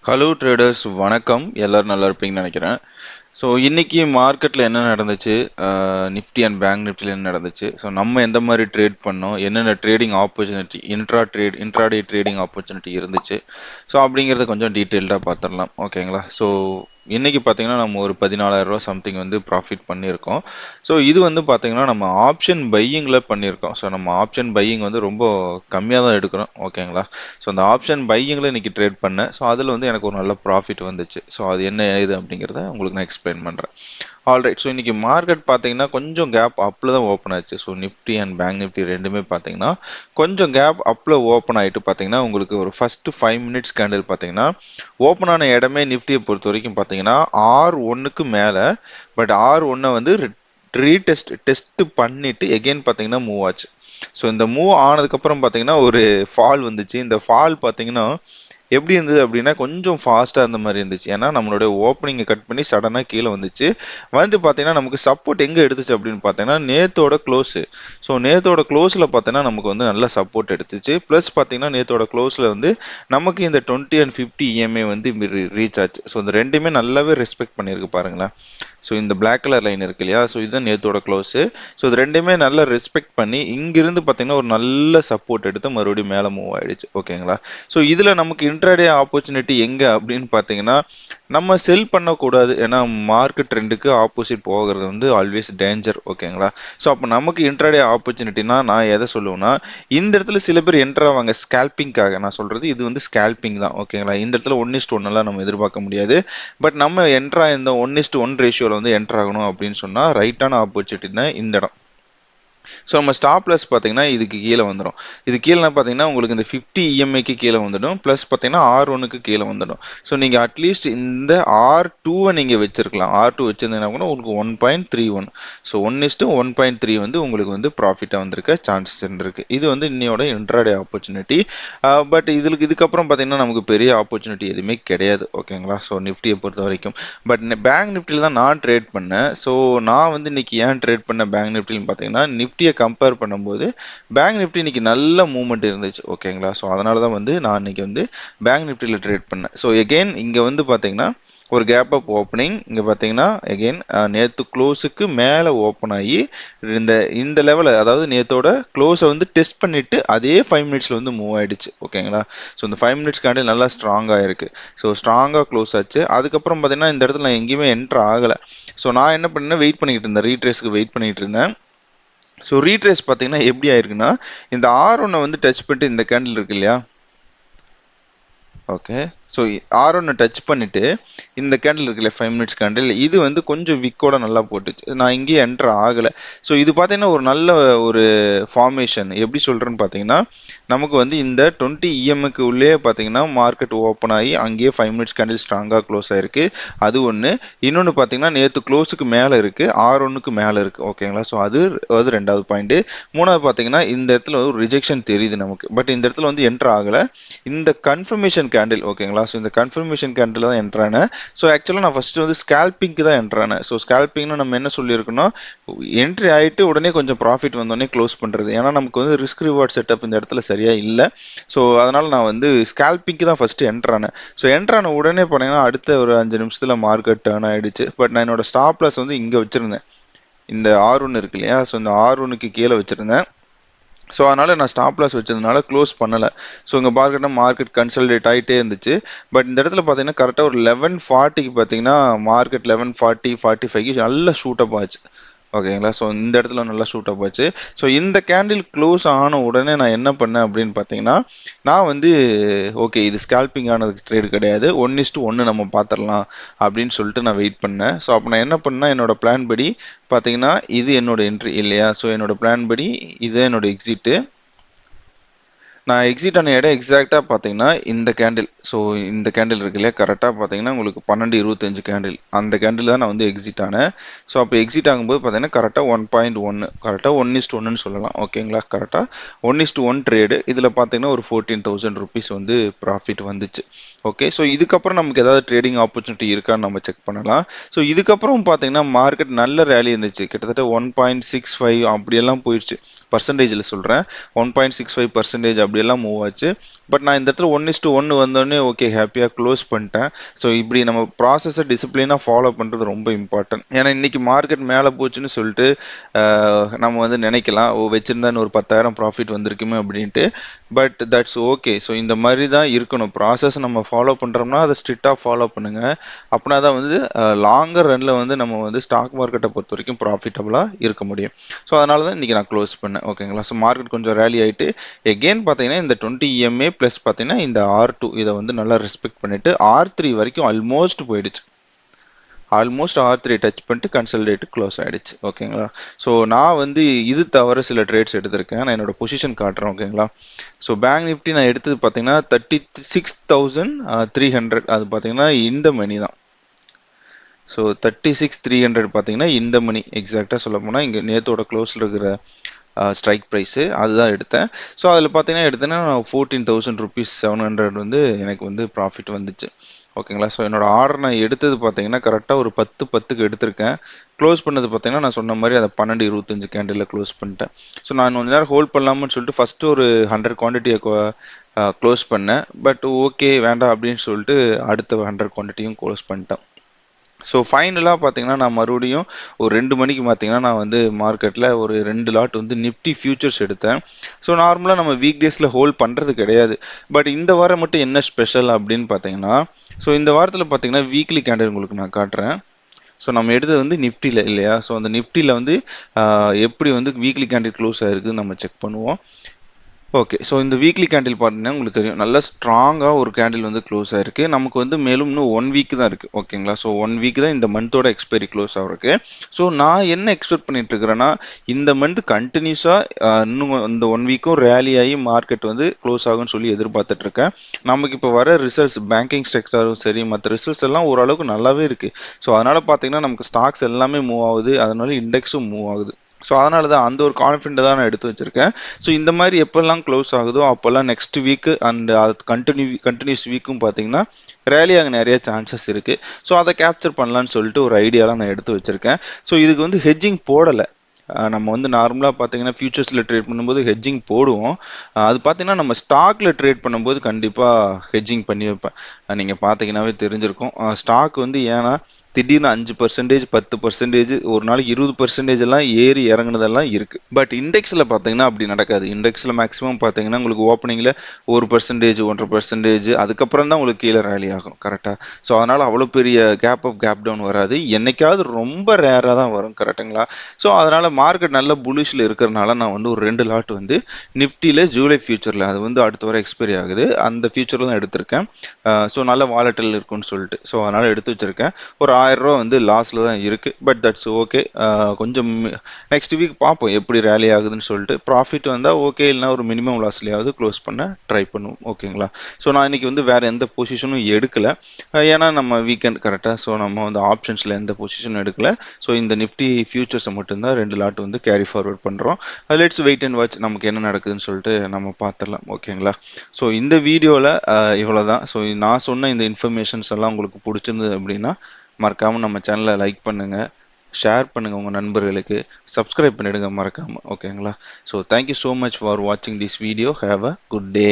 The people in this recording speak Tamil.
ஹலோ ட்ரேடர்ஸ், வணக்கம். எல்லாரும் நல்லா இருப்பீங்கன்னு நினைக்கிறேன். ஸோ இன்னைக்கு மார்க்கெட்டில் என்ன நடந்துச்சு, நிஃப்டி அண்ட் பேங்க் நிஃப்டியில் என்ன நடந்துச்சு, ஸோ நம்ம எந்த மாதிரி ட்ரேட் பண்ணோம், என்னென்ன trading opportunity, intraday trading opportunity இருந்துச்சு, ஸோ அப்படிங்கிறத கொஞ்சம் டீட்டெயில்டாக பார்த்துடலாம். ஓகேங்களா? ஸோ இன்னைக்கு பார்த்தீங்கன்னா நம்ம ஒரு 14,000 சம்திங் வந்து ப்ராஃபிட் பண்ணியிருக்கோம். ஸோ இது வந்து பார்த்தீங்கன்னா நம்ம ஆப்ஷன் பையிங்கில் பண்ணியிருக்கோம். ஸோ நம்ம ஆப்ஷன் பையிங் வந்து ரொம்ப கம்மியாக தான் எடுக்கிறோம். ஓகேங்களா? ஸோ அந்த ஆப்ஷன் பையிங்கில் இன்னைக்கு ட்ரேட் பண்ணேன். ஸோ அதில் வந்து எனக்கு ஒரு நல்ல ப்ராஃபிட் வந்துச்சு. ஸோ அது என்ன ஏது அப்படிங்கிறத உங்களுக்கு நான் எக்ஸ்பிளைன் பண்ணுறேன். ஆல்ரைட். ஸோ இன்னைக்கு மார்க்கெட் பார்த்தீங்கன்னா கொஞ்சம் கேப் அப்பில் தான் ஓப்பன் ஆச்சு. So Nifty and bank Nifty ரெண்டுமே பார்த்தீங்கன்னா கொஞ்சம் கேப் அப்பில் ஓப்பன் ஆகிட்டு பார்த்தீங்கன்னா உங்களுக்கு ஒரு ஃபர்ஸ்ட் 5 மினிட்ஸ் கேண்டில் பார்த்தீங்கன்னா ஓப்பன் ஆன இடமே நிஃப்டியை பொறுத்த வரைக்கும் பார்த்தீங்கன்னா R1க்கு மேலே, பட் R1 வந்து டெஸ்ட் பண்ணிட்டு எகெயின் பார்த்தீங்கன்னா மூவ் ஆச்சு. ஸோ இந்த மூவ் ஆனதுக்கப்புறம் பார்த்தீங்கன்னா ஒரு ஃபால் வந்துச்சு. இந்த ஃபால் பார்த்தீங்கன்னா எப்படி இருந்தது அப்படின்னா கொஞ்சம் ஃபாஸ்ட்டாக இருந்த மாதிரி இருந்துச்சு. ஏன்னா நம்மளுடைய ஓப்பனிங்கை கட் பண்ணி சடனாக கீழே வந்துச்சு. வந்து பார்த்தீங்கன்னா நமக்கு சப்போர்ட் எங்கே எடுத்துச்சு அப்படின்னு பார்த்தீங்கன்னா நேத்தோட க்ளோஸு. ஸோ நேத்தோட க்ளோஸில் பார்த்தீங்கன்னா நமக்கு வந்து நல்ல சப்போர்ட் எடுத்துச்சு. ப்ளஸ் பார்த்தீங்கன்னா நேத்தோட க்ளோஸில் வந்து நமக்கு இந்த 20 and 50 EMA வந்து ரீச் ஆச்சு. ஸோ இந்த ரெண்டுமே நல்லாவே ரெஸ்பெக்ட் பண்ணியிருக்கு பாருங்களேன். ஸோ இந்த பிளாக் கலர் லைன் இருக்கு இல்லையா, ஸோ இதுதான் நேத்தோட க்ளோஸு. ஸோ இது ரெண்டுமே நல்லா ரெஸ்பெக்ட் பண்ணி இங்கிருந்து பார்த்தீங்கன்னா ஒரு நல்ல சப்போர்ட் எடுத்து மறுபடியும் மேலே மூவ் ஆயிடுச்சு. ஓகேங்களா? ஸோ இதில் நமக்கு இன்ட்ராடே ஆப்பர்ச்சுனிட்டி எங்கே அப்படின்னு பார்த்தீங்கன்னா நம்ம செல் பண்ணக்கூடாது. ஏன்னா மார்க்கெட் ட்ரெண்டுக்கு ஆப்போசிட் போகிறது வந்து ஆல்வேஸ் டேஞ்சர். ஓகேங்களா? ஸோ அப்போ நமக்கு இன்ட்ராடே ஆப்பர்ச்சுனிட்டினா நான் எதை சொல்லுவேன்னா, இந்த இடத்துல சில பேர் என்ட்ரு ஆவாங்க ஸ்கேல்பிங்காக. நான் சொல்றது இது வந்து ஸ்கேல்பிங் தான். ஓகேங்களா? இந்த இடத்துல 1:1 நம்ம எதிர்பார்க்க முடியாது. பட் நம்ம என்ட்ரா இந்த 1:1 ரேஷியோவில் வந்து என்ட்ரு ஆகணும் அப்படின்னு சொன்னால் ரைட்டான ஆப்பர்ச்சுனிட்டினா இந்த இடம். ஸோ நம்ம ஸ்டாப் லாஸ் பார்த்தீங்கன்னா இதுக்கு கீழே வந்துடும். இது கீழே பார்த்தீங்கன்னா உங்களுக்கு இந்த 50 EMAக்கு கீழே வந்துடும். ப்ளஸ் பார்த்தீங்கன்னா R1க்கு கீழே வந்துடும். ஸோ நீங்கள் அட்லீஸ்ட் இந்த R2வை நீங்கள் வச்சிருக்கலாம். R2 வச்சிருந்தீங்கன்னா கூட உங்களுக்கு 1.31. ஸோ 1:1.3 வந்து உங்களுக்கு வந்து ப்ராஃபிட்டாக வந்திருக்க சான்சஸ் இருந்திருக்கு. இது வந்து இன்னையோட இன்ட்ராடே ஆப்பர்ச்சுனிட்டி. பட் இதுக்கப்புறம் பார்த்தீங்கன்னா நமக்கு பெரிய ஆப்பர்ச்சுனிட்டி எதுவுமே கிடையாது. ஓகேங்களா? ஸோ நிஃப்டியை பொறுத்த வரைக்கும். பட் பேங்க் நிஃப்டியில் தான் நான் ட்ரேட் பண்ணேன். ஸோ நான் வந்து இன்னைக்கு ஏன் ட்ரேட் பண்ண பேங்க் நிஃப்டின்னு பார்த்தீங்கன்னா நிஃப்டியை கம்பேர் பண்ணும்போது பேங்க் நிஃப்டி இன்னைக்கு நல்ல மூவ்மெண்ட் இருந்துச்சு. ஓகேங்களா? ஸோ அதனால தான் வந்து நான் இன்னைக்கு வந்து பேங்க் நிஃப்டியில் ட்ரேட் பண்ணேன். ஸோ எகெயின் இங்கே வந்து பார்த்தீங்கன்னா ஒரு கேப் அப் ஓப்பனிங் இங்கே பார்த்தீங்கன்னா எகெயின் நேற்று க்ளோஸுக்கு மேலே ஓப்பன் ஆகி இந்த இந்த லெவலில், அதாவது நேற்றோட க்ளோஸை வந்து டெஸ்ட் பண்ணிட்டு அதே 5 மினிட்ஸில் வந்து மூவ் ஆயிடுச்சு. ஓகேங்களா? ஸோ இந்த 5 மினிட்ஸ் கேண்டில் நல்லா ஸ்ட்ராங்காக இருக்கு. ஸோ ஸ்ட்ராங்காக க்ளோஸ் ஆச்சு. அதுக்கப்புறம் பார்த்தீங்கன்னா இந்த இடத்துல நான் எங்கேயுமே என்ட்ரு ஆகலை. ஸோ நான் என்ன பண்ணேன், வெயிட் பண்ணிக்கிட்டு இருந்தேன், ரீட்ரேஸ்க்கு வெயிட் பண்ணிட்டு இருந்தேன். ஸோ ரீட்ரேஸ் பார்த்தீங்கன்னா எப்படி ஆயிருக்குன்னா இந்த R1 வந்து டச் பண்ணிட்டு இந்த கேண்டில் இருக்கு இல்லையா, ஓகே. ஸோ R1 டச் பண்ணிட்டு இந்த கேண்டில் இருக்குல்ல 5 மினிட்ஸ் கேண்டில், இது வந்து கொஞ்சம் விக்கோட நல்லா போட்டுச்சு. நான் இங்கேயே என்டர் ஆகலை. ஸோ இது பார்த்தீங்கன்னா ஒரு நல்ல ஒரு ஃபார்மேஷன். எப்படி சொல்கிறேன்னு பார்த்தீங்கன்னா நமக்கு வந்து இந்த 20 EMக்கு உள்ளே பார்த்தீங்கன்னா மார்க்கெட் ஓப்பன் ஆகி அங்கேயே 5 மினிட்ஸ் கேண்டில் ஸ்ட்ராங்காக க்ளோஸ் ஆயிருக்கு. அது ஒன்று. இன்னொன்று பார்த்தீங்கன்னா நேற்று க்ளோஸுக்கு மேலே இருக்குது, R1க்கு மேலே இருக்குது. ஓகேங்களா? ஸோ அது அது ரெண்டாவது பாயிண்ட். மூணாவது பார்த்தீங்கன்னா இந்த இடத்துல ஒரு ரிஜெக்ஷன் தெரியுது நமக்கு. பட் இந்த இடத்துல வந்து என்டர் ஆகலை. இந்த கன்ஃபர்மேஷன் கேண்டில், ஓகேங்களா? ஸோ இந்த கன்ஃபர்மேஷன் கேண்டில் தான் என்ட்ரானேன். ஸோ ஆக்சுவலாக நான் ஃபர்ஸ்ட் வந்து ஸ்கேல்பிங்க்கு தான் என்ட்ரானேன். ஸோ ஸ்கேல்பிங்னு நம்ம என்ன சொல்லியிருக்கோம்னா என்ட்ரி ஆகிட்டு உடனே கொஞ்சம் ப்ராஃபிட் வந்தோடனே க்ளோஸ் பண்ணுறது. ஏன்னா நமக்கு வந்து ரிஸ்க் ரிவார்ட் செட்டப் இந்த இடத்துல சரியா இல்லை. ஸோ அதனால நான் வந்து ஸ்கேல்பிங்க்கு தான் ஃபர்ஸ்ட் என்ட்ரானேன். ஸோ என்ட்ரான உடனே பார்த்தீங்கன்னா அடுத்த ஒரு 5 நிமிஷத்தில் மார்க்கெட் டர்ன் ஆயிடுச்சு. பட் நான் என்னோட ஸ்டாப் லாஸ் வந்து இங்கே வச்சிருந்தேன். இந்த R1 இருக்கு இல்லையா, ஸோ இந்த R1க்கு கீழே வச்சிருந்தேன். ஸோ அதனால் நான் ஸ்டாப் லாஸ் வச்சதுனால க்ளோஸ் பண்ணலை. ஸோ இங்கே மார்க்கெட் கன்சல்டேட் ஆகிட்டே இருந்துச்சு. பட் இந்த இடத்துல பார்த்தீங்கன்னா கரெக்டாக ஒரு 11:40க்கு பார்த்தீங்கன்னா மார்க்கெட் 11:40 45க்கு நல்லா ஷூட்டப் ஆச்சு. ஓகேங்களா? ஸோ இந்த இடத்துல நல்லா ஷூட்டப் ஆச்சு. ஸோ இந்த கேண்டில் க்ளோஸ் ஆன உடனே நான் என்ன பண்ணேன் அப்படின்னு பார்த்தீங்கன்னா நான் வந்து ஓகே இது ஸ்கேல்பிங் ஆனதுக்கு ட்ரேடு கிடையாது, 1:1 நம்ம பார்த்துடலாம் அப்படின்னு சொல்லிட்டு நான் வெயிட் பண்ணேன். ஸோ அப்போ நான் என்ன பண்ணேன், என்னோட பிளான் படி பார்த்தீங்கன்னா இது என்னோட என்ட்ரி இல்லையா, ஸோ என்னோட பிளான் படி இது என்னோட எக்ஸிட்டு. நான் எக்ஸிட் ஆன இடம் எக்ஸாக்டாக பார்த்தீங்கன்னா இந்த கேண்டில். ஸோ இந்த கேண்டில் இருக்கு இல்லையா, கரெக்டாக பார்த்தீங்கன்னா உங்களுக்கு 12:25 கேண்டில், அந்த கேண்டில் தான் நான் வந்து எக்ஸிட் ஆனேன். ஸோ அப்போ எக்ஸிட் ஆகும்போது பார்த்தீங்கன்னா கரெக்டாக 1.1, கரெக்டாக 1:1 சொல்லலாம். ஓகேங்களா? கரெக்டாக 1:1 ட்ரேடு. இதில் பார்த்தீங்கன்னா ஒரு 14,000 ருபீஸ் வந்து ப்ராஃபிட் வந்துச்சு. ஓகே. ஸோ இதுக்கப்புறம் நமக்கு ஏதாவது ட்ரேடிங் ஆப்பர்ச்சுனிட்டி இருக்கான்னு நம்ம செக் பண்ணலாம். ஸோ இதுக்கப்புறம் பார்த்தீங்கன்னா மார்க்கெட் நல்ல ரேலி இருந்துச்சு. கிட்டத்தட்ட 1.65 அப்படியெல்லாம் போயிடுச்சு. பர்சன்டேஜில் சொல்கிறேன், 1.65% அப்படி அப்படியெல்லாம் மூவ் ஆச்சு. பட் நான் இந்த இடத்துல 1:1 வந்தோடனே ஓகே ஹாப்பியாக க்ளோஸ் பண்ணிட்டேன். ஸோ இப்படி நம்ம ப்ராசஸை டிசிப்ளினாக ஃபாலோ பண்ணுறது ரொம்ப இம்பார்ட்டன்ட். ஏன்னா இன்னைக்கு மார்க்கெட் மேலே போச்சுன்னு சொல்லிட்டு நம்ம வந்து நினைக்கலாம், ஓ வச்சிருந்தான்னு ஒரு 10,000 ப்ராஃபிட் வந்திருக்குமே அப்படின்ட்டு. But that's okay. ஸோ இந்த மாதிரி தான் இருக்கணும். ப்ராசஸ் நம்ம ஃபாலோ பண்ணுறோம்னா அதை ஸ்ட்ரிக்டாக ஃபாலோ பண்ணுங்க. அப்படின்னா தான் வந்து லாங்கர் ரன்ல வந்து நம்ம வந்து ஸ்டாக் மார்க்கெட்டை பொறுத்த வரைக்கும் ப்ராஃபிட்டபுளாக இருக்க முடியும். ஸோ அதனால தான் இன்னைக்கு நான் க்ளோஸ் பண்ணேன். ஓகேங்களா. ஸோ மார்க்கெட் கொஞ்சம் ரேலி ஆயிட்டு எகெயின் பார்த்தீங்கன்னா இந்த 20 EMA ப்ளஸ் பார்த்தீங்கன்னா இந்த R2 இதை வந்து நல்லா ரெஸ்பெக்ட் பண்ணிட்டு R3 வரைக்கும் ஆல்மோஸ்ட் போயிடுச்சு. ஆல்மோஸ்ட் R3 டச் பண்ணிட்டு கன்சல்டேட் க்ளோஸ் ஆயிடுச்சு. ஓகேங்களா. ஸோ நான் வந்து இது தவிர சில ட்ரேட்ஸ் எடுத்திருக்கேன். நான் என்னோட பொசிஷன் காட்டுறேன். ஓகேங்களா. ஸோ பேங்க் நிஃப்டி நான் எடுத்தது பார்த்தீங்கன்னா 36,300. அது பார்த்தீங்கன்னா இந்த மணி தான். ஸோ 36,300 பார்த்தீங்கன்னா இந்த மணி எக்ஸாக்டாக சொல்ல போனால் இங்கே நேத்தோட க்ளோஸில் இருக்கிற ஸ்ட்ரைக் ப்ரைஸு அதுதான் எடுத்தேன். ஸோ அதில் பார்த்தீங்கன்னா எடுத்தேன்னா 14,000 ருபீஸ் 700 வந்து எனக்கு வந்து ப்ராஃபிட் வந்துச்சு. ஓகேங்களா. ஸோ என்னோட ஆர்டர் நான் எடுத்தது பார்த்தீங்கன்னா கரெக்டாக ஒரு 10:10க்கு எடுத்திருக்கேன். க்ளோஸ் பண்ணது பார்த்தீங்கன்னா நான் சொன்ன மாதிரி அதை 12:25 கேண்டில் க்ளோஸ் பண்ணிட்டேன். ஸோ நான் கொஞ்ச நேரம் ஹோல்ட் பண்ணலாம்னு சொல்லிட்டு ஃபஸ்ட்டு ஒரு 100 குவான்டிட்டியை க்ளோஸ் பண்ணேன். பட் ஓகே வேண்டாம் அப்படின்னு சொல்லிட்டு அடுத்த 100 குவான்டிட்டியும் க்ளோஸ் பண்ணிட்டேன். ஸோ ஃபைனலாக பார்த்தீங்கன்னா நான் மறுபடியும் ஒரு 2 மணிக்கு பார்த்தீங்கன்னா நான் வந்து மார்க்கெட்டில் ஒரு 2 லாட் வந்து நிஃப்டி ஃபியூச்சர்ஸ் எடுத்தேன். ஸோ நார்மலாக நம்ம வீக் டேஸில் ஹோல்ட் பண்ணுறது கிடையாது. பட் இந்த வாரம் மட்டும் என்ன ஸ்பெஷல் அப்படின்னு பார்த்தீங்கன்னா, ஸோ இந்த வாரத்தில் பார்த்தீங்கன்னா வீக்லி கேண்டில் உங்களுக்கு நான் காட்டுறேன். ஸோ நம்ம எடுத்தது வந்து நிஃப்டியில் இல்லையா. ஸோ அந்த நிஃப்டியில் வந்து எப்படி வந்து வீக்லி கேண்டில் க்ளோஸ் ஆயிருக்குன்னு நம்ம செக் பண்ணுவோம். ஓகே. ஸோ இந்த வீக்லி கேண்டில் பார்த்தீங்கன்னா உங்களுக்கு தெரியும் நல்லா ஸ்ட்ராங்காக ஒரு கேண்டில் வந்து க்ளோஸ் ஆயிருக்கு. நமக்கு வந்து மேலும் இன்னும் 1 வீக் தான் இருக்குது. ஓகேங்களா. ஸோ 1 வீக் தான் இந்த மந்தோட எக்ஸ்பைரி க்ளோஸ் ஆகிருக்கு. ஸோ நான் என்ன எக்ஸ்பெக்ட் பண்ணிட்டு இருக்கிறேன்னா இந்த மந்த் கண்டினியூஸாக இன்னும் இந்த 1 வீக்கும் ரேலி ஆகி மார்க்கெட் வந்து க்ளோஸ் ஆகும்னு சொல்லி எதிர்பார்த்துட்டு இருக்கேன். நமக்கு இப்போ வர ரிசல்ட்ஸ் பேங்கிங் செக்டரும் சரி மற்ற ரிசல்ட்ஸ் எல்லாம் ஓரளவுக்கு நல்லாவே இருக்குது. ஸோ அதனால் பார்த்தீங்கன்னா நமக்கு ஸ்டாக்ஸ் எல்லாமே மூவ் ஆகுது. அதனால இண்டெக்ஸும் மூவ் ஆகுது. ஸோ அதனால தான் அந்த ஒரு கான்ஃபிடென்ட் தான் நான் எடுத்து வச்சிருக்கேன். ஸோ இந்த மாதிரி எப்பெல்லாம் க்ளோஸ் ஆகுதோ அப்போல்லாம் நெக்ஸ்ட் வீக் அண்ட் அது கண்டினியூஸ் வீக்கும் பார்த்தீங்கன்னா ரேலி ஆக நிறைய சான்சஸ் இருக்கு. ஸோ அதை கேப்சர் பண்ணலான்னு சொல்லிட்டு ஒரு ஐடியாலாம் நான் எடுத்து வச்சிருக்கேன். ஸோ இதுக்கு வந்து ஹெட்ஜிங் போடலை. நம்ம வந்து நார்மலாக பார்த்தீங்கன்னா ஃபியூச்சர்ஸில் ட்ரேட் பண்ணும்போது ஹெட்ஜிங் போடுவோம். அது பார்த்தீங்கன்னா நம்ம ஸ்டாக்ல ட்ரேட் பண்ணும்போது கண்டிப்பாக ஹெட்ஜிங் பண்ணி வைப்பேன். நீங்கள் பார்த்தீங்கன்னாவே தெரிஞ்சிருக்கும். ஸ்டாக் வந்து ஏன்னா திடீர்னு 5%, 10%, ஒரு நாளைக்கு 20% எல்லாம் ஏறி இறங்குனதெல்லாம் இருக்கு. பட் இண்டெக்ஸ்ல பாத்தீங்கன்னா அப்படி நடக்காது. இண்டெக்ஸ்ல மேக்ஸிமம் பாத்தீங்கன்னா உங்களுக்கு ஓப்பனிங்ல 1%, 1.5%, அதுக்கப்புறம் தான் உங்களுக்கு கீழே ரேலி ஆகும். கரெக்டா. ஸோ அதனால அவ்வளோ பெரிய கேப் அப் கேப் டவுன் வராது. என்னைக்காவது ரொம்ப ரேரா தான் வரும். கரெக்டுங்களா. ஸோ அதனால மார்க்கெட் நல்ல புலிஷ்ல இருக்கிறதுனால நான் வந்து ஒரு 2 லாட் வந்து நிஃப்டியில ஜூலை ஃபியூச்சர்ல அது வந்து அடுத்த வர எக்ஸ்பைரி ஆகுது. அந்த ஃபியூச்சர்ல தான் எடுத்திருக்கேன். ஸோ நல்ல வாலட்டில் இருக்குன்னு சொல்லிட்டு ஸோ அதனால எடுத்து வச்சிருக்கேன். ஒரு 1000 ரூபா வந்து லாஸ்ல தான் இருக்கு. But that's okay. கொஞ்சம் நெக்ஸ்ட் வீக் பார்ப்போம் எப்படி ரேலி ஆகுதுன்னு சொல்லிட்டு. ப்ராஃபிட் வந்தால் ஓகே, இல்லைனா ஒரு மினிமம் லாஸ்லையாவது க்ளோஸ் பண்ண ட்ரை பண்ணுவோம். ஓகேங்களா. ஸோ நான் இன்னைக்கு வந்து வேற எந்த பொசிஷனும் எடுக்கல. ஏன்னா நம்ம வீக்கெண்ட் கரெக்டாக. ஸோ நம்ம வந்து ஆப்ஷன்ஸ்ல எந்த பொசிஷனும் எடுக்கல. ஸோ இந்த நிஃப்டி ஃபியூச்சர்ஸை மட்டும்தான் 2 லாட் வந்து கேரி ஃபார்வர்ட் பண்ணுறோம். லெட்ஸ் வெயிட் அண்ட் வாட்ச் நமக்கு என்ன நடக்குதுன்னு சொல்லிட்டு நம்ம பார்த்துடலாம். ஓகேங்களா. ஸோ இந்த வீடியோவில் இவ்வளோதான். ஸோ நான் சொன்ன இந்த இன்ஃபர்மேஷன்ஸ் எல்லாம் உங்களுக்கு பிடிச்சிருந்தது அப்படின்னா மறக்காம நம்ம சேனலை லைக் பண்ணுங்க, ஷேர் பண்ணுங்க உங்க நண்பர்களுக்கு, சப்ஸ்கிரைப் பண்ணிடுங்க மறக்காம. ஓகேங்களா. So thank you so much for வாட்சிங் this video. Have a good day.